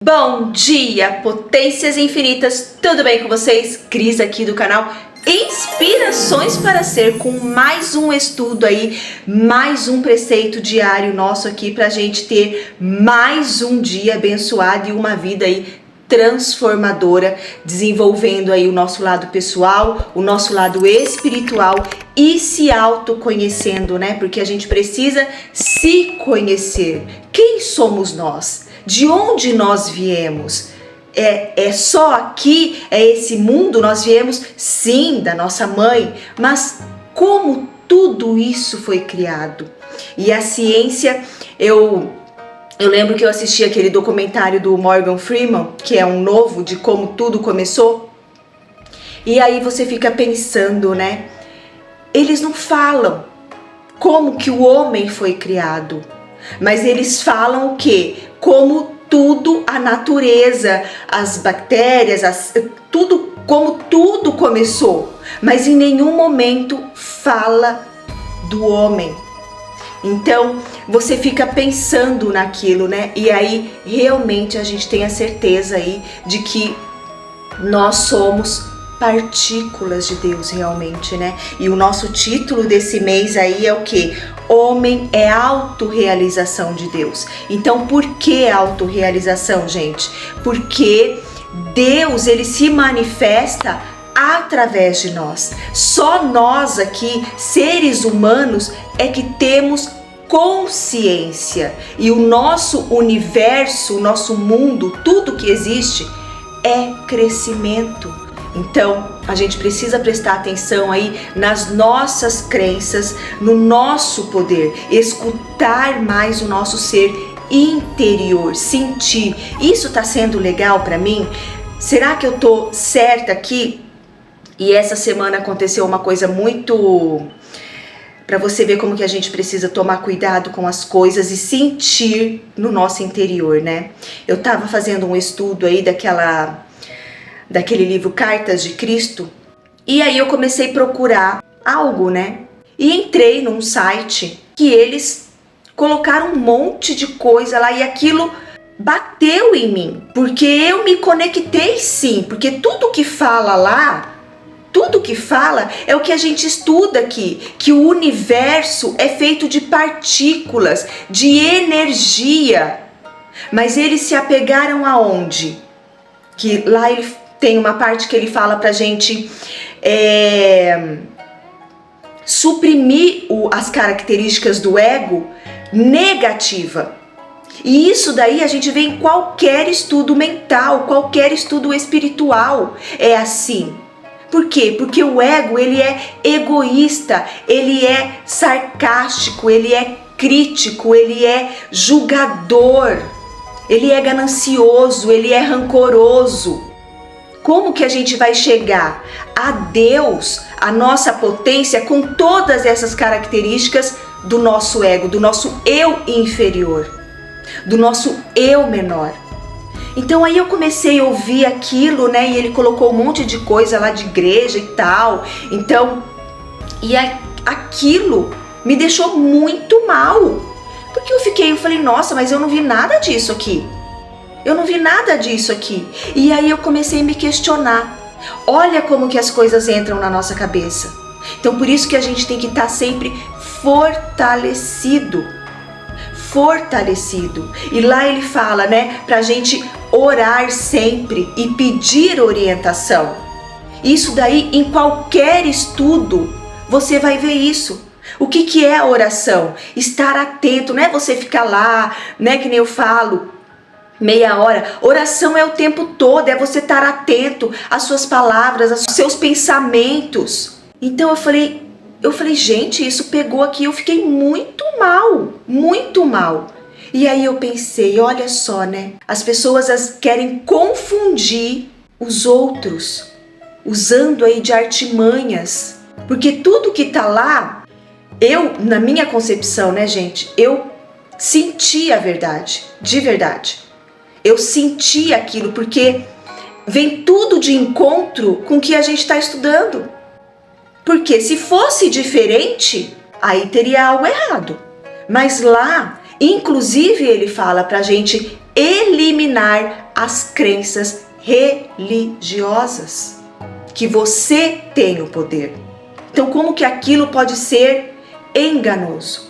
Bom dia, potências infinitas, tudo bem com vocês? Cris aqui do canal Inspirações para Ser, com mais um estudo aí, mais um preceito diário nosso aqui pra gente ter mais um dia abençoado e uma vida aí transformadora, desenvolvendo aí o nosso lado pessoal, o nosso lado espiritual e se autoconhecendo, né? Porque a gente precisa se conhecer. Quem somos nós? De onde nós viemos? É só aqui, é esse mundo, nós viemos sim da nossa mãe, mas como tudo isso foi criado? E a ciência, eu lembro que eu assisti aquele documentário do Morgan Freeman, que é um novo de como tudo começou, e aí você fica pensando, né? Eles não falam como que o homem foi criado, mas eles falam o quê? Como tudo, a natureza, as bactérias, como tudo começou, mas em nenhum momento fala do homem. Então você fica pensando naquilo, né? E aí realmente a gente tem a certeza aí de que nós somos partículas de Deus realmente, né? E o nosso título desse mês aí é o quê? Homem é autorrealização de Deus. Então por que autorrealização, gente? Porque Deus, ele se manifesta através de nós. Só nós aqui, seres humanos, é que temos consciência. E o nosso universo, o nosso mundo, tudo que existe é crescimento. Então, a gente precisa prestar atenção aí nas nossas crenças, no nosso poder, escutar mais o nosso ser interior, sentir. Isso tá sendo legal para mim? Será que eu tô certa aqui? E essa semana aconteceu uma coisa muito... para você ver como que a gente precisa tomar cuidado com as coisas e sentir no nosso interior, né? Eu tava fazendo um estudo aí daquele livro Cartas de Cristo, e aí eu comecei a procurar algo, né? E entrei num site que eles colocaram um monte de coisa lá e aquilo bateu em mim, porque eu me conectei sim, porque tudo que fala lá, tudo que fala é o que a gente estuda aqui, que o universo é feito de partículas, de energia, mas eles se apegaram aonde? Que lá ele tem uma parte que ele fala pra gente suprimir as características do ego negativa. E isso daí a gente vê em qualquer estudo mental, qualquer estudo espiritual. É assim. Por quê? Porque o ego, ele é egoísta, ele é sarcástico, ele é crítico, ele é julgador, ele é ganancioso, ele é rancoroso. Como que a gente vai chegar a Deus, a nossa potência, com todas essas características do nosso ego, do nosso eu inferior, do nosso eu menor? Então aí eu comecei a ouvir aquilo, né? E ele colocou um monte de coisa lá de igreja e tal. Então, aquilo me deixou muito mal. Porque eu falei, nossa, mas eu não vi nada disso aqui. Eu não vi nada disso aqui. E aí eu comecei a me questionar. Olha como que as coisas entram na nossa cabeça. Então por isso que a gente tem que estar sempre fortalecido. Fortalecido. E lá ele fala, né, pra gente orar sempre e pedir orientação. Isso daí em qualquer estudo você vai ver isso. O que é a oração? Estar atento, não é você ficar lá, né, que nem eu falo, meia hora. Oração é o tempo todo, é você estar atento às suas palavras, aos seus pensamentos. Então eu falei, gente, isso pegou aqui, eu fiquei muito mal, muito mal. E aí eu pensei, olha só, né? As pessoas querem confundir os outros, usando aí de artimanhas. Porque tudo que tá lá, na minha concepção, né, gente? Eu senti a verdade, de verdade. Eu senti aquilo, porque vem tudo de encontro com o que a gente está estudando. Porque se fosse diferente, aí teria algo errado. Mas lá, inclusive, ele fala pra gente eliminar as crenças religiosas, que você tem o poder. Então, como que aquilo pode ser enganoso?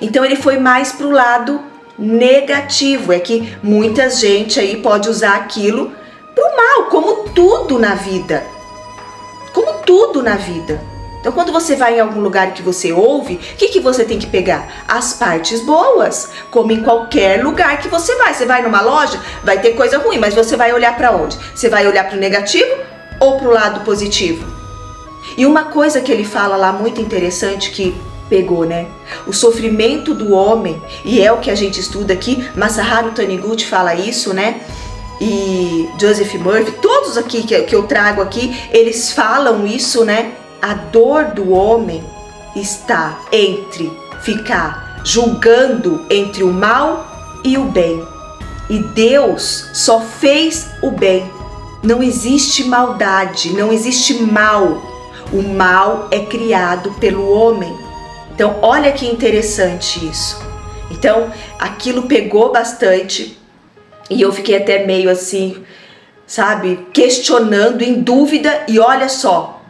Então, ele foi mais para o lado negativo. É que muita gente aí pode usar aquilo para o mal, como tudo na vida. Como tudo na vida. Então, quando você vai em algum lugar que você ouve, o que você tem que pegar? As partes boas, como em qualquer lugar que você vai. Você vai numa loja, vai ter coisa ruim, mas você vai olhar para onde? Você vai olhar para o negativo ou para o lado positivo? E uma coisa que ele fala lá muito interessante que pegou, né? O sofrimento do homem, e é o que a gente estuda aqui, Masaharu Taniguchi fala isso, né? E Joseph Murphy, todos aqui que eu trago aqui, eles falam isso, né? A dor do homem está entre ficar julgando entre o mal e o bem. E Deus só fez o bem. Não existe maldade, não existe mal. O mal é criado pelo homem. Então, olha que interessante isso. Então, aquilo pegou bastante e eu fiquei até meio assim, sabe, questionando, em dúvida. E olha só,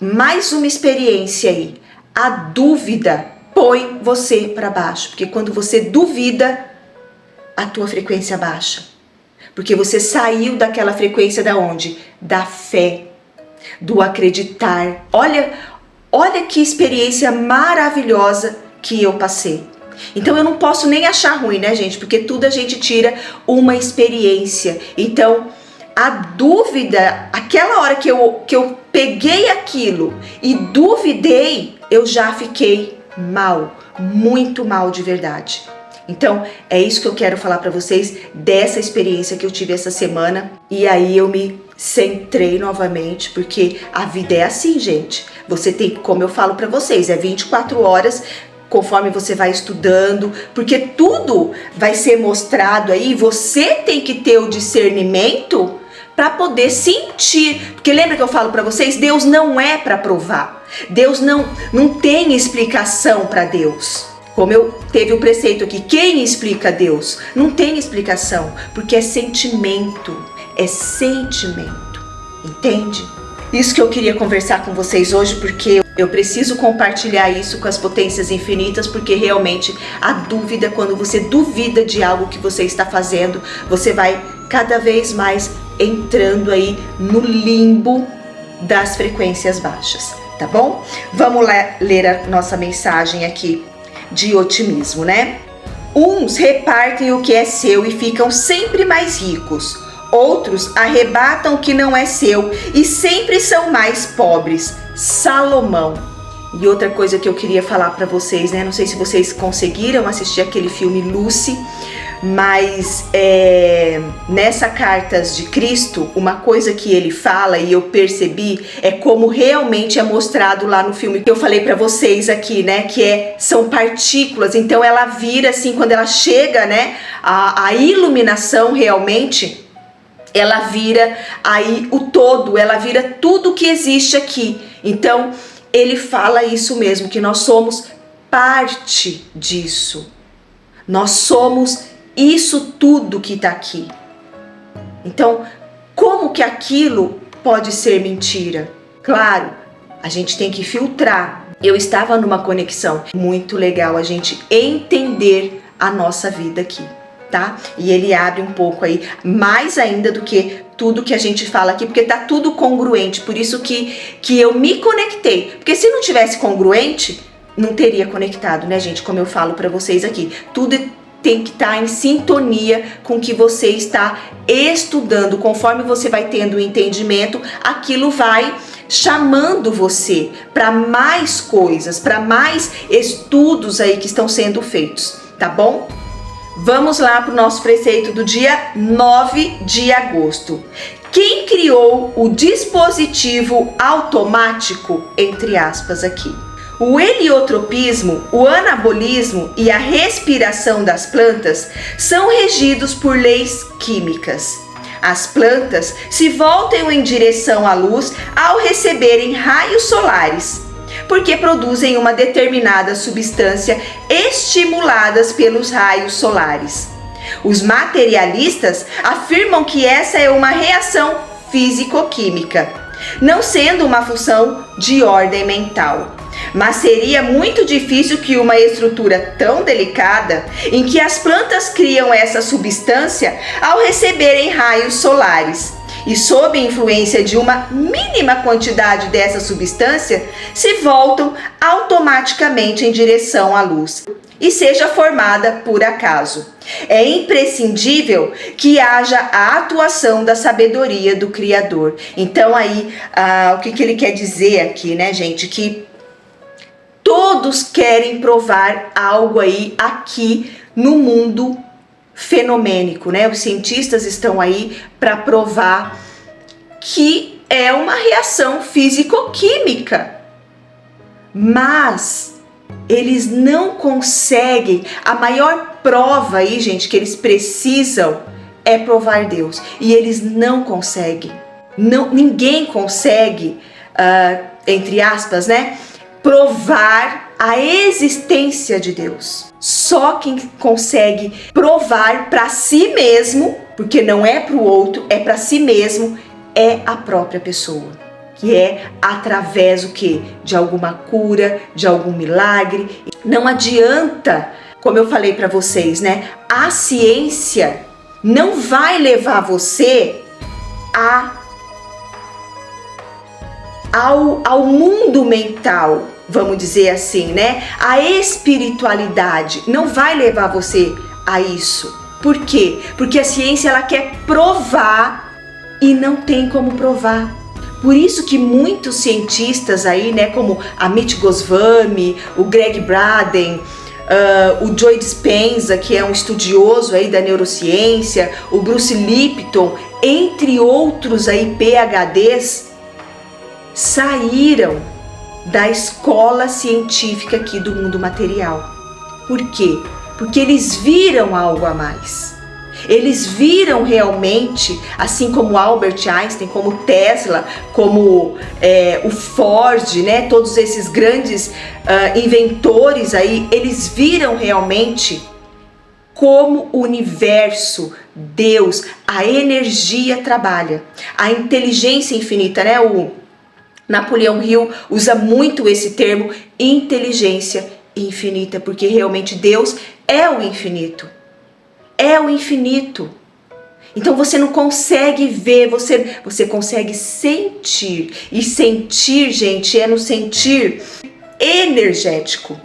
mais uma experiência aí. A dúvida põe você para baixo, porque quando você duvida, a tua frequência baixa. Porque você saiu daquela frequência da onde? Da fé, do acreditar. Olha que experiência maravilhosa que eu passei. Então eu não posso nem achar ruim, né, gente? Porque tudo a gente tira uma experiência. Então, a dúvida, aquela hora que eu peguei aquilo e duvidei, eu já fiquei mal, muito mal de verdade. Então, é isso que eu quero falar para vocês dessa experiência que eu tive essa semana. E aí eu me centrei novamente, porque a vida é assim, gente. Você tem, como eu falo para vocês, é 24 horas, conforme você vai estudando, porque tudo vai ser mostrado aí. Você tem que ter o discernimento para poder sentir. Porque lembra que eu falo para vocês, Deus não é para provar. Deus não tem explicação para Deus. Como eu teve o preceito aqui, quem explica Deus? Não tem explicação, porque é sentimento, entende? Isso que eu queria conversar com vocês hoje, porque eu preciso compartilhar isso com as potências infinitas, porque realmente a dúvida, quando você duvida de algo que você está fazendo, você vai cada vez mais entrando aí no limbo das frequências baixas, tá bom? Vamos lá ler a nossa mensagem aqui de otimismo, né? Uns repartem o que é seu e ficam sempre mais ricos. Outros arrebatam o que não é seu e sempre são mais pobres. Salomão. E outra coisa que eu queria falar para vocês, né? Não sei se vocês conseguiram assistir aquele filme Lucy, mas nessa Cartas de Cristo, uma coisa que ele fala e eu percebi é como realmente é mostrado lá no filme que eu falei para vocês aqui, né? Que são partículas, então ela vira assim, quando ela chega, né? A iluminação realmente, ela vira aí o todo, ela vira tudo que existe aqui. Então ele fala isso mesmo, que nós somos parte disso. Nós somos isso tudo que está aqui. Então, como que aquilo pode ser mentira? Claro, a gente tem que filtrar. Eu estava numa conexão muito legal, a gente entender a nossa vida aqui, tá? E ele abre um pouco aí, mais ainda do que tudo que a gente fala aqui, porque tá tudo congruente, por isso que eu me conectei. Porque se não tivesse congruente, não teria conectado, né, gente? Como eu falo para vocês aqui, tudo tem que estar em sintonia com o que você está estudando. Conforme você vai tendo o entendimento, aquilo vai chamando você para mais coisas, para mais estudos aí que estão sendo feitos, tá bom? Vamos lá para o nosso preceito do dia 9 de agosto. Quem criou o dispositivo automático, entre aspas aqui? O heliotropismo, o anabolismo e a respiração das plantas são regidos por leis químicas. As plantas se voltam em direção à luz ao receberem raios solares, porque produzem uma determinada substância estimuladas pelos raios solares. Os materialistas afirmam que essa é uma reação físico-química, não sendo uma função de ordem mental. Mas seria muito difícil que uma estrutura tão delicada, em que as plantas criam essa substância ao receberem raios solares, e sob influência de uma mínima quantidade dessa substância, se voltam automaticamente em direção à luz e seja formada por acaso. É imprescindível que haja a atuação da sabedoria do Criador. Então aí, o que ele quer dizer aqui, né, gente? Que todos querem provar algo aí aqui no mundo fenomênico, né? Os cientistas estão aí para provar que é uma reação físico-química, mas eles não conseguem. A maior prova aí, gente, que eles precisam é provar Deus, e eles não conseguem. Ninguém consegue, entre aspas, né, provar a existência de Deus. Só quem consegue provar para si mesmo, porque não é para o outro, é para si mesmo, é a própria pessoa. Que é através o quê? De alguma cura, de algum milagre. Não adianta, como eu falei para vocês, né? A ciência não vai levar você ao mundo mental, vamos dizer assim, né? A espiritualidade não vai levar você a isso. Por quê? Porque a ciência ela quer provar e não tem como provar. Por isso que muitos cientistas aí, né, como Amit Goswami, o Greg Braden, o Joe Dispenza, que é um estudioso aí da neurociência, o Bruce Lipton, entre outros aí PhDs, saíram da escola científica aqui do mundo material. Por quê? Porque eles viram algo a mais. Eles viram realmente, assim como Albert Einstein, como Tesla, como o Ford, né? Todos esses grandes inventores aí, eles viram realmente como o universo, Deus, a energia trabalha, a inteligência infinita, né? O Napoleão Hill usa muito esse termo, inteligência infinita, porque realmente Deus é o infinito. É o infinito. Então você não consegue ver, você consegue sentir. E sentir, gente, é no sentir energético.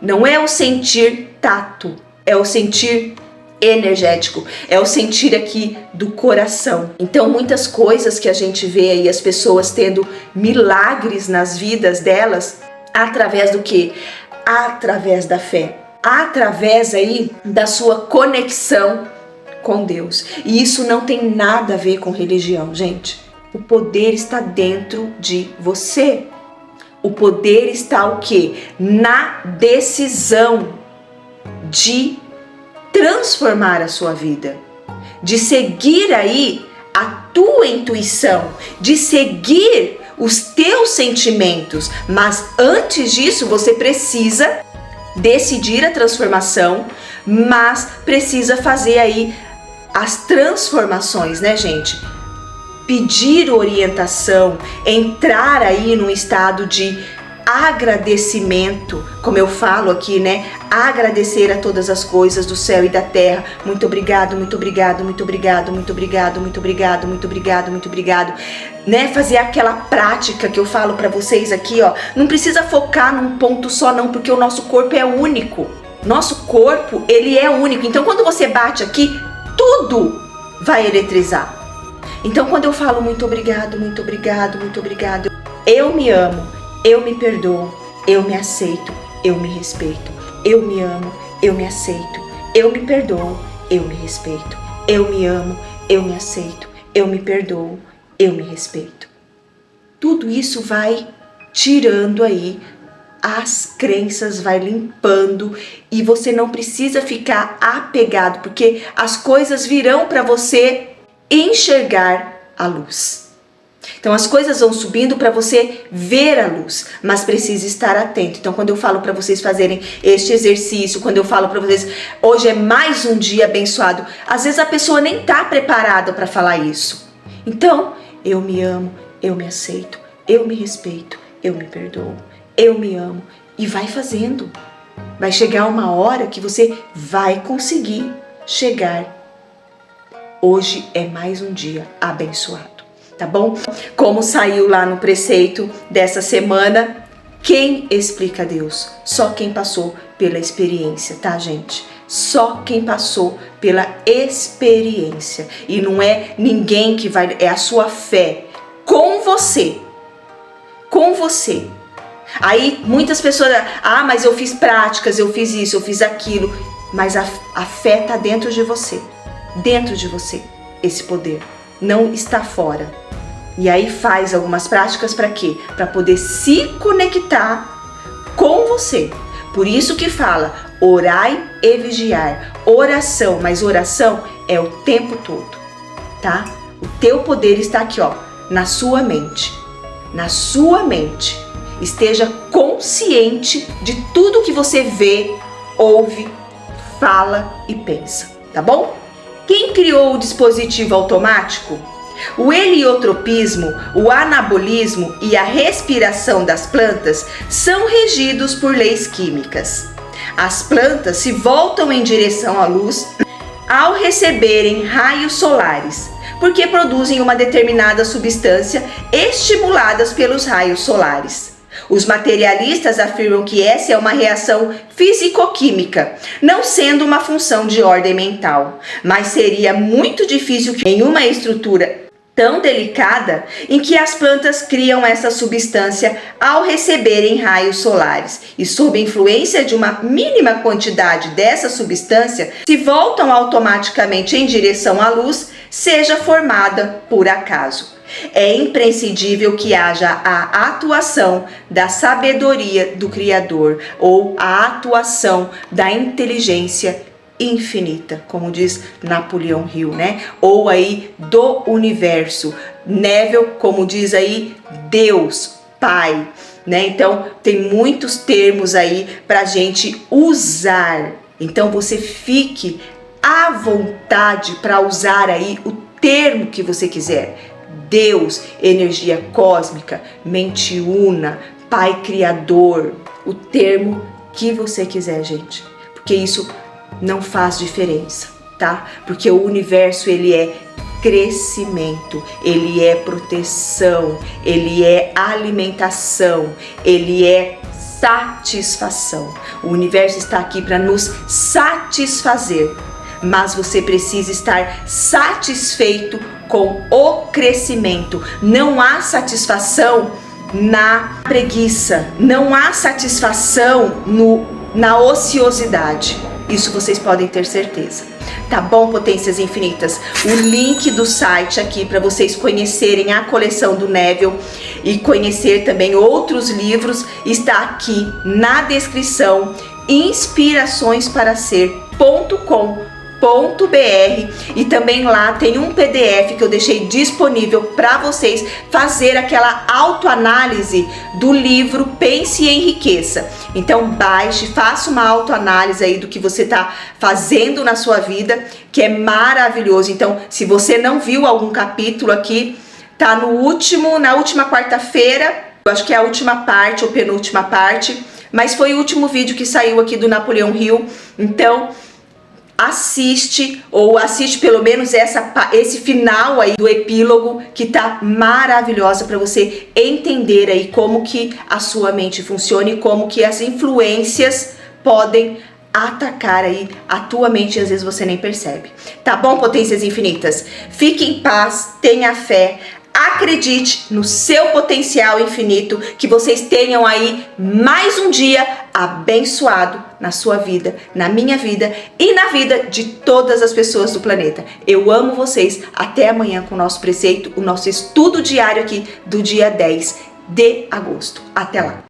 Não é o sentir tato, é o sentir energético, é o sentir aqui do coração. Então muitas coisas que a gente vê aí, as pessoas tendo milagres nas vidas delas, através do quê? Através da fé. Através aí da sua conexão com Deus. E isso não tem nada a ver com religião, gente. O poder está dentro de você. O poder está o quê? Na decisão de transformar a sua vida, de seguir aí a tua intuição, de seguir os teus sentimentos. Mas antes disso, você precisa decidir a transformação, mas precisa fazer aí as transformações, né, gente? Pedir orientação, entrar aí num estado de agradecimento, como eu falo aqui, né? Agradecer a todas as coisas do céu e da terra. Muito obrigado, muito obrigado, muito obrigado, muito obrigado, muito obrigado, muito obrigado, muito obrigado. Né? Fazer aquela prática que eu falo para vocês aqui, ó. Não precisa focar num ponto só não, porque o nosso corpo é único. Nosso corpo, ele é único. Então quando você bate aqui, tudo vai eletrizar. Então quando eu falo muito obrigado, muito obrigado, muito obrigado, eu me amo, eu me perdoo, eu me aceito, eu me respeito. Eu me amo, eu me aceito, eu me perdoo, eu me respeito. Eu me amo, eu me aceito, eu me perdoo, eu me respeito. Tudo isso vai tirando aí as crenças, vai limpando, e você não precisa ficar apegado, porque as coisas virão para você enxergar a luz. Então as coisas vão subindo para você ver a luz, mas precisa estar atento. Então quando eu falo para vocês fazerem este exercício, quando eu falo para vocês, hoje é mais um dia abençoado, às vezes a pessoa nem está preparada para falar isso. Então, eu me amo, eu me aceito, eu me respeito, eu me perdoo, eu me amo, e vai fazendo. Vai chegar uma hora que você vai conseguir chegar. Hoje é mais um dia abençoado, tá bom? Como saiu lá no preceito dessa semana, quem explica a Deus? Só quem passou pela experiência, tá, gente? Só quem passou pela experiência. E não é ninguém que vai, é a sua fé com você. Com você. Aí muitas pessoas, mas eu fiz práticas, eu fiz isso, eu fiz aquilo. Mas a fé está dentro de você. Dentro de você, esse poder. Não está fora. E aí faz algumas práticas para quê? Para poder se conectar com você. Por isso que fala, orai e vigiar. Oração, mas oração é o tempo todo, tá? O teu poder está aqui, ó, na sua mente. Na sua mente. Esteja consciente de tudo que você vê, ouve, fala e pensa, tá bom? Quem criou o dispositivo automático? O heliotropismo, o anabolismo e a respiração das plantas são regidos por leis químicas. As plantas se voltam em direção à luz ao receberem raios solares, porque produzem uma determinada substância estimuladas pelos raios solares. Os materialistas afirmam que essa é uma reação físico-química, não sendo uma função de ordem mental, mas seria muito difícil que em uma estrutura tão delicada em que as plantas criam essa substância ao receberem raios solares e sob influência de uma mínima quantidade dessa substância se voltam automaticamente em direção à luz, seja formada por acaso. É imprescindível que haja a atuação da sabedoria do Criador ou a atuação da inteligência infinita, como diz Napoleão Hill, né? Ou aí do universo. Neville, como diz aí, Deus, Pai, né? Então tem muitos termos aí pra gente usar. Então você fique à vontade para usar aí o termo que você quiser. Deus, energia cósmica, mente una, Pai Criador, o termo que você quiser, gente, porque isso não faz diferença, tá? Porque o universo, ele é crescimento, ele é proteção, ele é alimentação, ele é satisfação. O universo está aqui para nos satisfazer, mas você precisa estar satisfeito com o crescimento. Não há satisfação na preguiça, não há satisfação na ociosidade. Isso vocês podem ter certeza. Tá bom, potências infinitas? O link do site aqui para vocês conhecerem a coleção do Neville e conhecer também outros livros está aqui na descrição, inspiraçõesparaser.com.br, e também lá tem um PDF que eu deixei disponível para vocês fazer aquela autoanálise do livro Pense e Enriqueça. Então baixe, faça uma autoanálise aí do que você está fazendo na sua vida, que é maravilhoso. Então, se você não viu algum capítulo aqui, tá na última quarta-feira, eu acho que é a última parte ou penúltima parte, mas foi o último vídeo que saiu aqui do Napoleão Hill. Então assiste pelo menos esse final aí do epílogo, que tá maravilhosa para você entender aí como que a sua mente funciona e como que as influências podem atacar aí a tua mente e às vezes você nem percebe. Tá bom, potências infinitas? Fique em paz, tenha fé, acredite no seu potencial infinito, que vocês tenham aí mais um dia abençoado na sua vida, na minha vida e na vida de todas as pessoas do planeta. Eu amo vocês. Até amanhã com o nosso preceito, o nosso estudo diário aqui do dia 10 de agosto. Até lá!